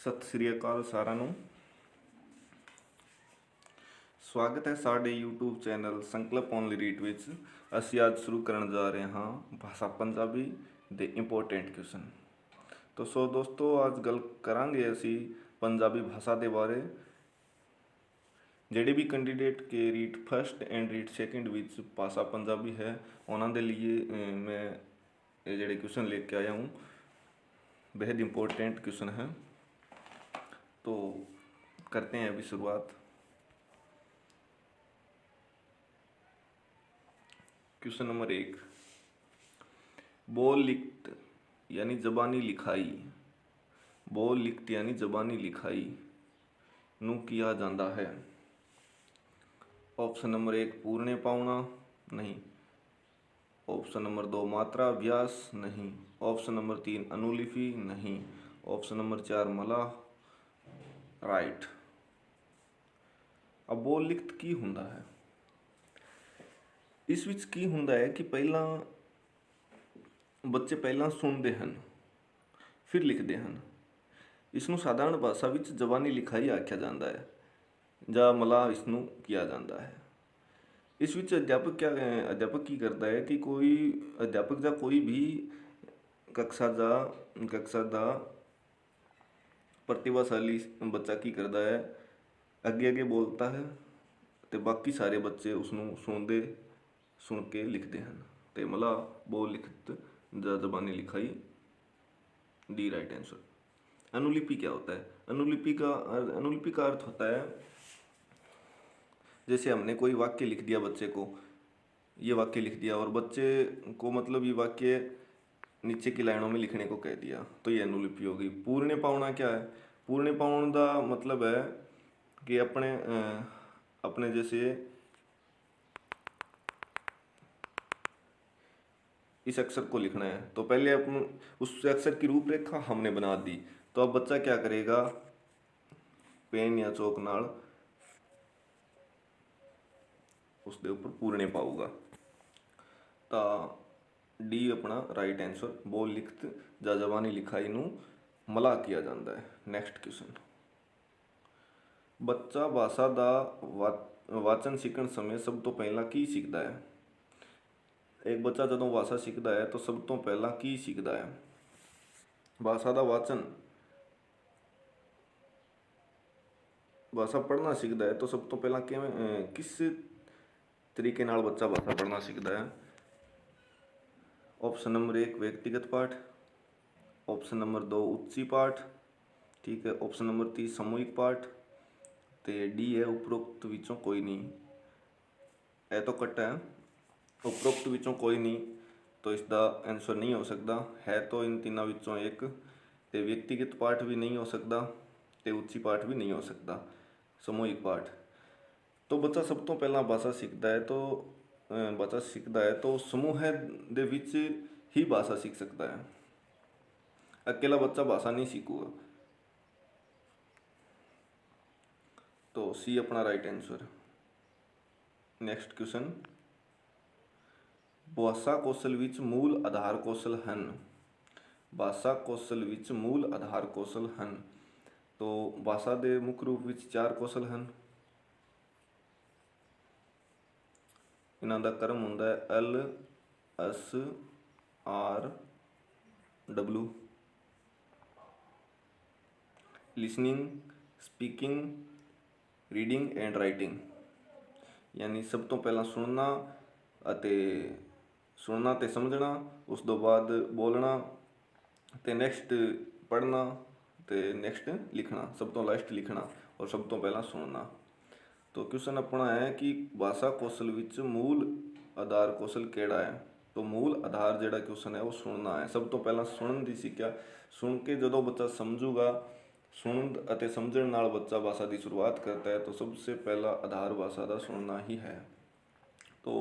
ਸਤਿ ਸ੍ਰੀ ਅਕਾਲ ਸਾਰਿਆਂ ਨੂੰ। ਸਵਾਗਤ ਹੈ ਸਾਡੇ YouTube ਚੈਨਲ ਸੰਕਲਪ ਓਨਲੀ ਰੀਡ ਵਿੱਚ। ਅਸੀਂ ਅੱਜ ਸ਼ੁਰੂ ਕਰਨ ਜਾ ਰਹੇ ਹਾਂ ਭਾਸ਼ਾ ਪੰਜਾਬੀ ਦੇ ਇੰਪੋਰਟੈਂਟ ਕੁਐਸਚਨ। ਤਾਂ ਸੋ ਦੋਸਤੋ, ਅੱਜ ਗੱਲ ਕਰਾਂਗੇ ਅਸੀਂ ਪੰਜਾਬੀ ਭਾਸ਼ਾ ਦੇ ਬਾਰੇ। ਜਿਹੜੇ ਵੀ ਕੈਂਡੀਡੇਟ ਕੇ REET first and REET second ਵਿੱਚ ਭਾषा पंजाबी है उन्होंने लिए मैं ये ਜਿਹੜੇ क्वेश्चन लेके आया हूँ। बेहद इम्पोर्टेंट क्वेश्चन है, तो करते हैं अभी शुरुआत। क्वेश्चन नंबर 1, बोल लिखत यानी जबानी लिखाई, बोल लिखत यानी जबानी लिखाई नू किया जाता है। ऑप्शन नंबर 1 पूर्णे पाउणा नहीं, ऑप्शन नंबर 2 मात्रा अभ्यास नहीं, ऑप्शन नंबर 3 अनुलिपि नहीं, ऑप्शन नंबर 4 मलाह राइट। अब बोल लिखत की हुंदा है, इस विच की हुंदा है कि पहला बच्चे पहला सुनते हैं फिर लिखते हैं। इसनों साधारण भाषा विच जबानी लिखाई आख्या जाता है ਜਾਂ ਮਲਾਹ ਇਸਨੂੰ किया जाता है। इस विच अध्यापक की करता है कि कोई अध्यापक या कोई भी कक्षा का प्रतिभाशाली बच्चा की करता है, अगे बोलता है तो बाकी सारे बच्चे उसनों सुन के लिखते हैं। तो मलाह बोल लिखत या जबानी लिखाई डी राइट आंसर। अनुलिपि क्या होता है? अनुलिपि का अर्थ होता है, जैसे हमने कोई वाक्य लिख दिया, बच्चे को ये वाक्य लिख दिया और बच्चे को मतलब ये वाक्य नीचे की लाइनों में लिखने को कह दिया, तो ये अनुलिपि होगी। पूर्णे पाउणा क्या है? पूर्णे पाउण का मतलब है कि अपने जैसे इस अक्षर को लिखना है तो पहले अपन उस अक्षर की रूपरेखा हमने बना दी, तो अब बच्चा क्या करेगा, पेन या चौक नाल उसके ऊपर पूर्णे पाऊगा। तो डी अपना राइट आंसर, बोल लिखत या जबानी लिखाई नू मलाह किया जाता है। नैक्सट क्वेश्चन, बच्चा भाषा का वाचन सीखण समय सब तो पहला की सीखता है? एक बच्चा जदों भाषा सीखता है तो सब तो पहला की सीखता है? भाषा का वाचन, भाषा पढ़ना सीखता है तो सब तो पहला किस तरीके नाल बच्चा भाषा पढ़ना सीखता है? ऑप्शन नंबर 1 व्यक्तिगत पाठ, ऑप्शन नंबर 2 उच्ची पाठ, ठीक है, ऑप्शन नंबर 3 सामूहिक पाठ, तो डी है उपरोक्त विचों कोई नहीं। यह तो कट है, उपरोक्त विचों कोई नहीं, तो इसका आंसर नहीं हो सकता। है तो इन तीनों विचों एक, तो व्यक्तिगत पाठ भी नहीं हो सकता, तो उच्ची पाठ भी नहीं हो सकता, सामूहिक पाठ। तो बच्चा सब तो पहला भाषा सीखता है तो समूह दे विच ही भाषा सीख सकता है, अकेला बच्चा भाषा नहीं सीखूगा। तो सी अपना राइट आंसर। नेक्स्ट क्वेश्चन, भाषा कौशल विच मूल आधार कौशल हन, भाषा कौशल विच मूल आधार कौशल हन, तो भाषा दे मुख्य रूप विच 4 कौशल हन। इन्हां दा क्रम हुंदा है L S R W, listening, speaking, reading and writing. यानी सब तो पहला सुनना ते समझना, उस तो बाद बोलना, ते नैक्सट पढ़ना, ते नैक्सट लिखना, सब तो लास्ट लिखना और सब तो पहला सुनना। तो क्वेश्चन अपना है कि भाषा कौशल विच मूल आधार कौशल केड़ा है? तो मूल आधार जिहड़ा क्वेश्चन है वो सुनना है। सब तो पहला सुनन दी सिक्ख्या, सुन के जदों बच्चा समझूगा, सुनन अते समझण नाल बच्चा भाषा की शुरुआत करता है, तो सबसे पहला आधार भाषा का सुनना ही है। तो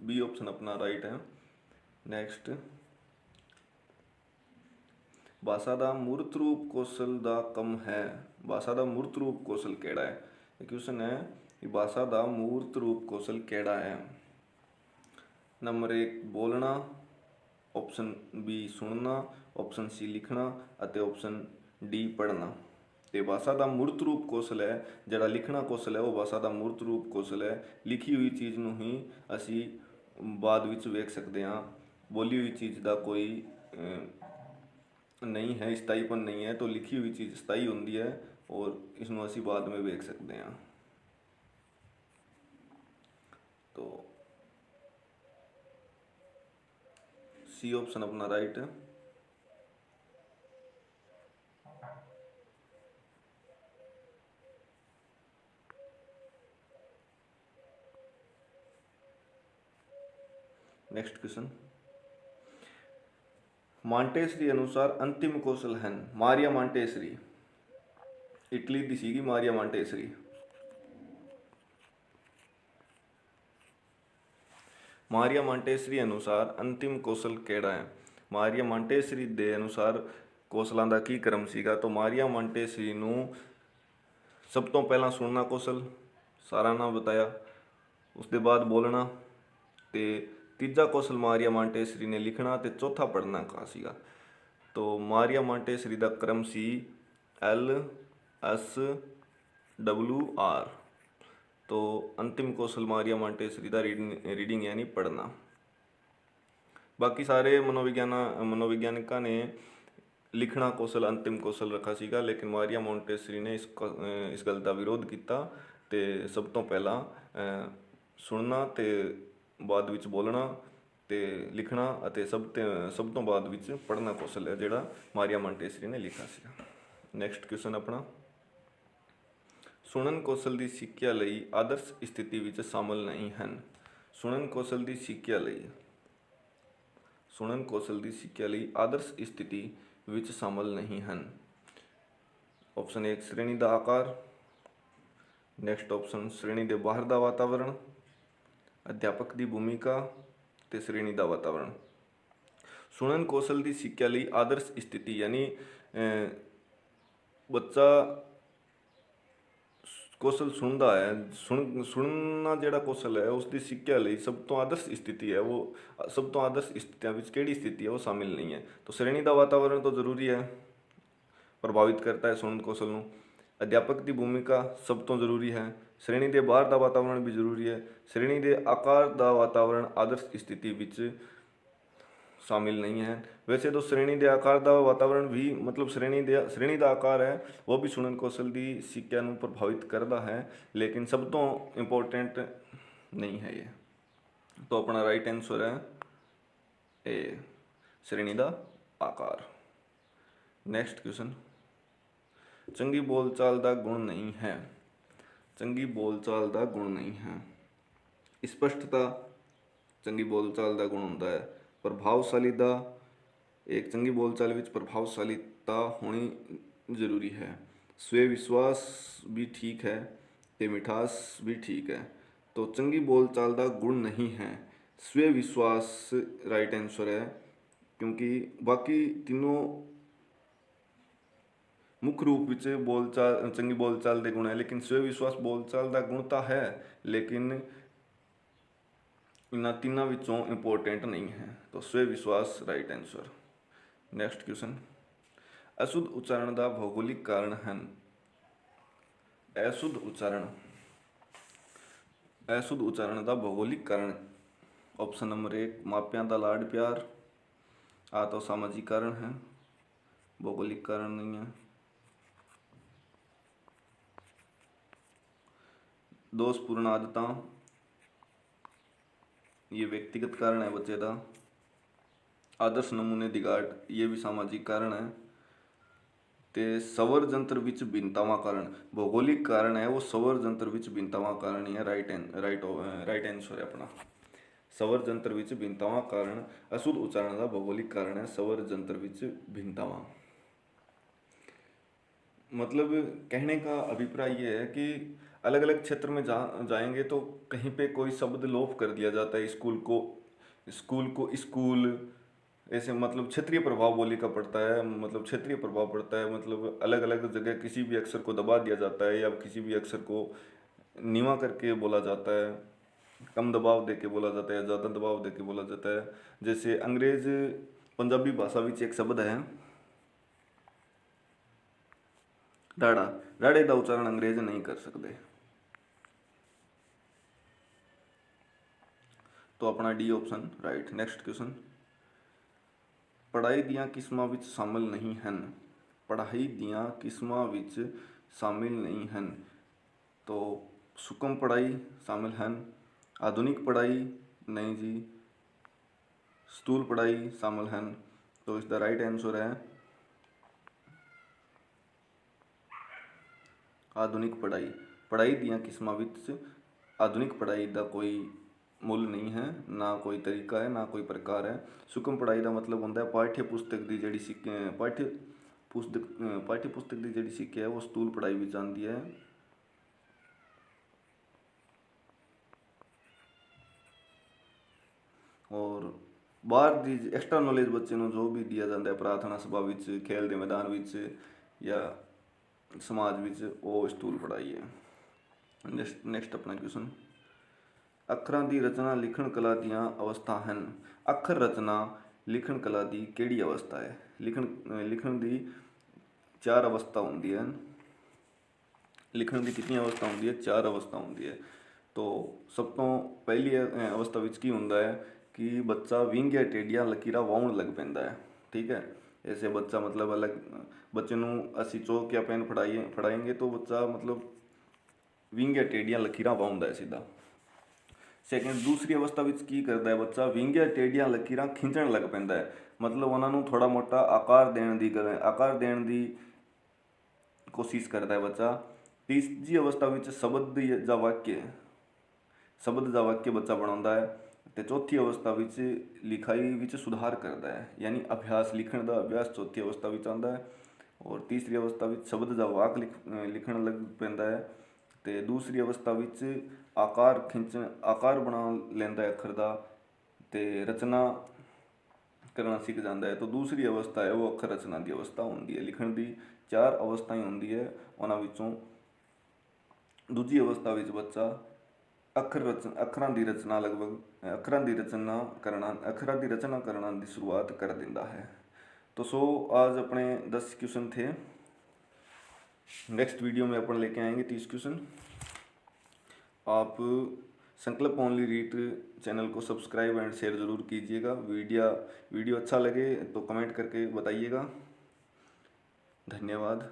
बी ऑप्शन अपना राइट है। नैक्सट, भाषा का मूर्त रूप कौशल का कम है, भाषा का मूर्त रूप कौशल केड़ा है? क्वेश्चन है कि भाषा का मूर्त रूप कौशल केड़ा है? नंबर 1 बोलना, ऑप्शन बी सुनना, ऑप्शन सी लिखना, ऑप्शन डी पढ़ना। ਤੇ ਭਾਸ਼ਾ ਦਾ ਮੂਰਤ ਰੂਪ ਕੌਸ਼ਲ ਹੈ, ਜਿਹੜਾ ਲਿਖਣਾ ਕੌਸ਼ਲ ਹੈ ਉਹ ਭਾਸ਼ਾ ਦਾ ਮੂਰਤ ਰੂਪ ਕੌਸ਼ਲ ਹੈ। ਲਿਖੀ ਹੋਈ ਚੀਜ਼ ਨੂੰ ਹੀ ਅਸੀਂ ਬਾਅਦ ਵਿੱਚ ਵੇਖ ਸਕਦੇ ਹਾਂ। ਬੋਲੀ ਹੋਈ ਚੀਜ਼ ਦਾ ਕੋਈ ਨਹੀਂ ਹੈ, ਸਥਾਈਪਨ ਨਹੀਂ ਹੈ। ਤਾਂ ਲਿਖੀ ਹੋਈ ਚੀਜ਼ ਸਥਾਈ ਹੁੰਦੀ ਹੈ ਔਰ ਇਸ ਨੂੰ ਅਸੀਂ ਬਾਅਦ ਵਿੱਚ ਵੇਖ ਸਕਦੇ ਹਾਂ। तो सी ऑप्शन अपना राइट है। नेक्स्ट क्वेश्चन, मांटेसरी अनुसार अंतिम कौशल है। मारिया मांटेसरी इटली दी सीगी मारिया मांटेसरी। मारिया मांटेसरी अनुसार अंतिम कौशल केड़ा है। मारिया मांटेसरी दे अनुसार कौशलों का की क्रम सीगा। तो मारिया मांटेसरी नू सब तो पहला सुनना कौशल सारा ना बताया, उसके बाद बोलना, ते तीजा कौशल मारिया मांटेसरी ने लिखना, ते चौथा पढ़ना का सीगा। तो मारिया मांटेसरी का क्रम सी LSWR। तो अंतिम कौशल मारिया मांटेसरी का रीडिंग यानी पढ़ना। बाकी सारे मनोविज्ञानिकों ने लिखना कौशल अंतिम कौशल रखा सीगा, लेकिन मारिया मांटेसरी ने इस गल का विरोध किया। तो सब तो पहला सुनना, तो बाद विच बोलना, तो लिखना, और सब तो बाद विच पढ़ना कौशल है जिहड़ा मारिया मांटेसरी ने लिखा सीगा। नैक्सट क्वेश्चन अपना, सुनन कौशल की सिੱਖਿਆ ਲਈ आदर्श स्थिति विच शामिल नहीं हैं। सुनन कौशल की सिੱਖਿਆ ਲਈ आदर्श स्थिति विच शामिल नहीं हैं। ऑप्शन 1 श्रेणी का आकार, नैक्सट ऑप्शन श्रेणी के बाहर का वातावरण, अध्यापक की भूमिका, तो श्रेणी का वातावरण। सुनन कौशल की सिੱਖਿਆ ਲਈ आदर्श स्थिति यानी बच्चा कौशल सुनता है, सुनना जोड़ा कौशल है उसकी सिੱਖਿਆ ਲਈ सब तो आदर्श स्थिति है, वो सब तो आदर्श स्थितियों में केड़ी स्थिति है वो शामिल नहीं है। तो श्रेणी का वातावरण तो जरूरी है, प्रभावित करता है सुनन कौशल नूं। अध्यापक की भूमिका सब तो जरूरी है। श्रेणी के बाहर का वातावरण भी जरूरी है। श्रेणी के आकार का वातावरण आदर्श स्थिति विच शामिल नहीं है। वैसे तो श्रेणी के आकार का वातावरण भी मतलब श्रेणी का आकार है वो भी सुनन कौशल की सिੱਖਿਆ नूं प्रभावित करता है, लेकिन सब तो इंपोर्टेंट नहीं है ये। तो अपना राइट आंसर है ए, श्रेणी का आकार। नैक्सट क्वेश्चन, चंगी बोलचाल का गुण नहीं है। चंगी बोलचाल का गुण नहीं है। स्पष्टता चंगी बोलचाल का गुण होता है। प्रभावशालीता, एक चंगी बोलचाल विच प्रभावशालीता होनी जरूरी है। स्वय विश्वास भी ठीक है, ते मिठास भी ठीक है। तो चंगी बोलचाल का गुण नहीं है, स्वय विश्वास राइट आंसर है, क्योंकि बाकी तीनों मुख्य रूप विच बोलचाल चंगी बोलचाल के गुण है, लेकिन स्वय विश्वास बोलचाल का गुण तो है लेकिन इन्होंने तीनों विचों इंपोर्टेंट नहीं है। तो स्वय विश्वास राइट आंसर। नैक्सट क्वेश्चन, अशुद्ध उच्चारण का भौगोलिक कारण है। अशुद्ध उच्चारण का भौगोलिक कारण, ऑप्शन नंबर 1 मापियां का लाड प्यार, आ तो सामाजिक कारण है, भौगोलिक कारण नहीं है। दोषपूर्ण आदतां, ये व्यक्तिगत कारण है बच्चे का। आदर्श नमूने की घाट, ये भी सामाजिक कारण है। तो सवर जंत्र विच भिन्नतावां कारण, भौगोलिक कारण है वो सवर जंत्र विच भिन्नतावां कारण ही है। राइट आंसर है अपना। सवर जंत्र विच भिन्नतावां कारण अशुद्ध उच्चारण का भौगोलिक कारण है सवर जंत्र विच भिन्नतावां। मतलब कहने का अभिप्राय ये है कि अलग अलग क्षेत्र में जाएंगे तो कहीं पे कोई शब्द लोप कर दिया जाता है। स्कूल ऐसे मतलब क्षेत्रीय प्रभाव बोली का पड़ता है, मतलब क्षेत्रीय प्रभाव पड़ता है, मतलब अलग अलग जगह किसी भी अक्षर को दबा दिया जाता है या किसी भी अक्षर को नीवा करके बोला जाता है, कम दबाव दे के बोला जाता है, ज़्यादा दबाव दे के बोला जाता है। जैसे अंग्रेज पंजाबी भाषा विच एक शब्द है ਰਾੜਾ, ਰਾੜੇ ਦਾ ਉਚਾਰਨ ਅੰਗਰੇਜ਼ नहीं कर सकते। तो अपना D option right. Next question, पढ़ाई ਦੀਆਂ ਕਿਸਮਾਂ ਵਿੱਚ ਸ਼ਾਮਿਲ नहीं ਹਨ। पढ़ाई ਦੀਆਂ किस्मां ਵਿੱਚ शामिल नहीं हैं। तो सुकम पढ़ाई शामिल हैं, आधुनिक पढ़ाई नहीं जी, स्थूल पढ़ाई शामिल हैं। तो इसका राइट आंसर है आधुनिक पढ़ाई। पढ़ाई ਦੀਆਂ किस्मां ਵਿੱਚ आधुनिक पढ़ाई का कोई मुल नहीं है, ना कोई तरीका है, ना कोई प्रकार है। सुकम पढ़ाई का मतलब होंदा है पाठ्य पुस्तक की जिहड़ी पाठ्य पुस्तक की जिहड़ी सिक्ख्या है वो स्थूल पढ़ाई विच आंदी है। और बाहर की एक्स्ट्रा नॉलेज बच्चे को जो भी दिया जाता है प्रार्थना सभा विच, खेल के मैदान विच या समाज विच, वो स्थूल पढ़ाई है। नैक्सट अपना क्वेश्चन, अखरां की रचना लिखण कला दीआं अवस्था हैं। अखर रचना लिखण कला की किहड़ी अवस्था है? लिखण की 4 अवस्था होंदी है। लिखण की कितनी अवस्था होंदी है? 4 अवस्था होंदी है। तो सब तो पहली अवस्था विच की होंदा है कि बच्चा विंगिया टेढ़िया लकीरां वाउण लग पैंदा है। ठीक है, ऐसे बच्चा मतलब अलग बच्चे नूं असी चौक या पेन फड़ाएंगे तो बच्चा मतलब विंगिया टेढ़िया लकीरां वाउंदा है सीधा। सैकेंड, दूसरी अवस्था विच की करता है बच्चा विंगिया टेढ़िया लकीरां खिंचण लग पैंदा है, मतलब उन्होंने थोड़ा मोटा आकार देण दी कोशिश करता है बच्चा। तीसरी अवस्था विच शब्द जा वाक्य बच्चा बनाउंदा है। ते चौथी अवस्था विच लिखाई विच सुधार करता है, यानी अभ्यास लिखण दा अभ्यास चौथी अवस्था विच आंदा है। और तीसरी अवस्था विच शब्द जा वाक लिखण लग पैंदा है। ते दूसरी अवस्था विच आकार बना लैंदा है अखर दा, ते रचना करना सीख जाता है। तो दूसरी अवस्था है वो अखर रचना की अवस्था होंदी है। लिखण की 4 अवस्थाएं होंदी है, उन्हां विचों दूजी अवस्था विच बच्चा अखरां की रचना करना की शुरुआत कर दिंदा है। तो आज अपने 10 क्वेश्चन थे। नेक्स्ट वीडियो में अपन लेके आएंगे 30 क्वेश्चन। आप संकल्प ओनली रीड चैनल को सब्सक्राइब एंड शेयर ज़रूर कीजिएगा। वीडियो अच्छा लगे तो कमेंट करके बताइएगा। धन्यवाद।